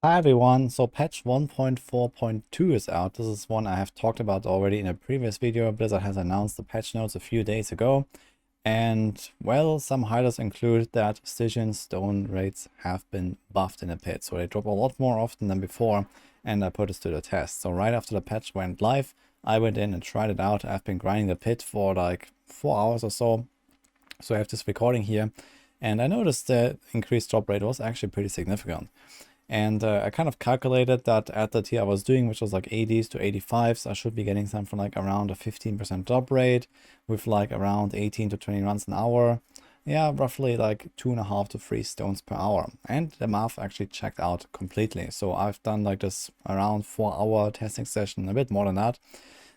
Hi everyone, so patch 1.4.2 is out. This is one I have talked about already in a previous video. Blizzard has announced the patch notes a few days ago. And well, some highlights include that Stygian stone rates have been buffed in a pit. So they drop a lot more often than before, and I put this to the test. So right after the patch went live, I went in and tried it out. I've been grinding the pit for like 4 hours or so. So I have this recording here, and I noticed the increased drop rate was actually pretty significant. And I kind of calculated that at the tier I was doing, which was like 80s to 85s, I should be getting something like around a 15% drop rate with like around 18 to 20 runs an hour. Yeah, roughly like 2.5 to 3 stones per hour. And the math actually checked out completely. So I've done like this around 4-hour testing session, a bit more than that.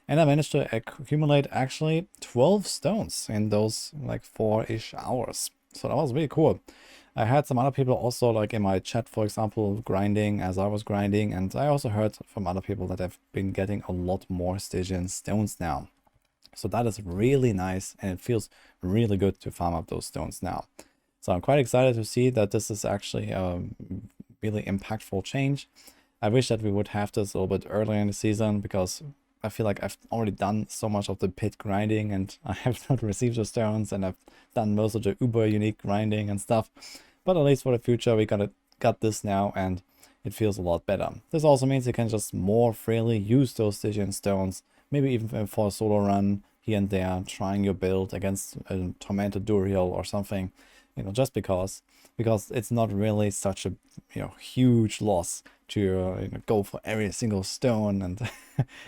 And I managed to accumulate actually 12 stones in those like 4-ish hours. So that was really cool. I had some other people also like in my chat, for example, grinding as I was grinding. And I also heard from other people that I've been getting a lot more Stygian stones now. So that is really nice, and it feels really good to farm up those stones now. So I'm quite excited to see that this is actually a really impactful change. I wish that we would have this a little bit earlier in the season, because I feel like I've already done so much of the pit grinding and I have not received the stones, and I've done most of the uber unique grinding and stuff. But at least for the future, we got this now, and it feels a lot better. This also means you can just more freely use those Stygian stones, maybe even for a solo run here and there, trying your build against a tormented Duriel or something, just because it's not really such a huge loss to go for every single stone, and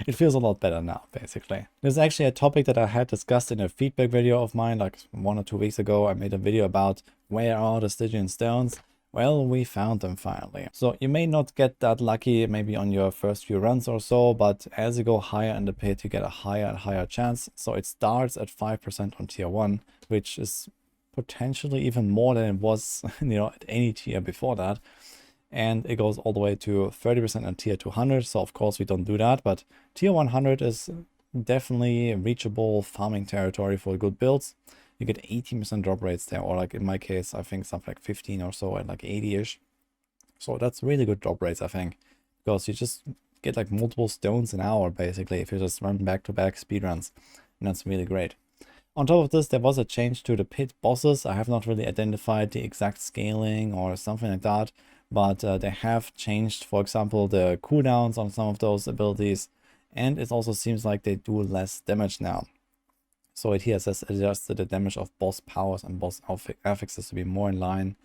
it feels a lot better now, basically. This is actually a topic that I had discussed in a feedback video of mine like 1 or 2 weeks ago. I made a video about where are the Stygian stones. Well, we found them finally. So you may not get that lucky maybe on your first few runs or so, but as you go higher in the pit, you get a higher and higher chance. So it starts at 5% on tier 1, which is potentially even more than it was at any tier before that. And it goes all the way to 30% on tier 200. So of course we don't do that, but tier 100 is definitely reachable farming territory for good builds. You get 18% drop rates there, or like in my case, I think something like 15 or so at like 80-ish. So that's really good drop rates, I think, because you just get like multiple stones an hour basically if you just run back-to-back speedruns, and that's really great. On top of this, there was a change to the pit bosses. I have not really identified the exact scaling or something like that, but they have changed, for example, the cooldowns on some of those abilities, and it also seems like they do less damage now. So it here says adjusted the damage of boss powers and boss affixes to be more in line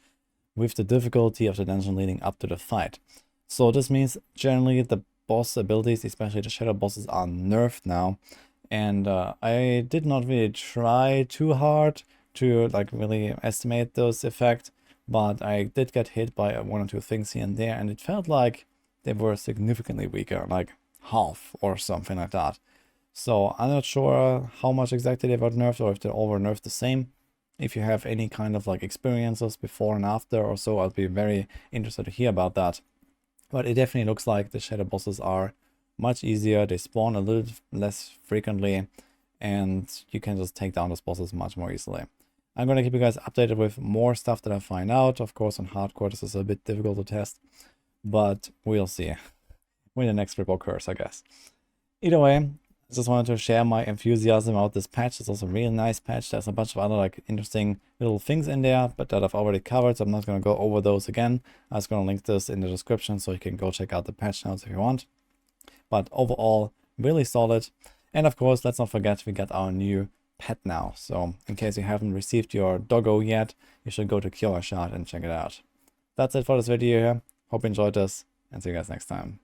with the difficulty of the dungeon leading up to the fight. So this means generally the boss abilities, especially the shadow bosses, are nerfed now. And I did not really try too hard to like really estimate those effects, but I did get hit by 1 or 2 things here and there, and it felt like they were significantly weaker, like half or something like that. So I'm not sure how much exactly they were nerfed, or if they all were nerfed the same. If you have any kind of like experiences before and after or so, I'll be very interested to hear about that. But it definitely looks like the shadow bosses are much easier. They spawn a little less frequently, and you can just take down those bosses much more easily. I'm going to keep you guys updated with more stuff that I find out. Of course, on hardcore, this is a bit difficult to test, but we'll see when the next rip occurs, I guess. Either way, I just wanted to share my enthusiasm about this patch. It's also a really nice patch. There's a bunch of other like interesting little things in there, but that I've already covered, so I'm not going to go over those again. I'm just going to link this in the description so you can go check out the patch notes if you want. But overall, really solid. And of course, let's not forget we got our new pet now. So in case you haven't received your doggo yet, you should go to Cure Shard and check it out. That's it for this video here. Hope you enjoyed this, and see you guys next time.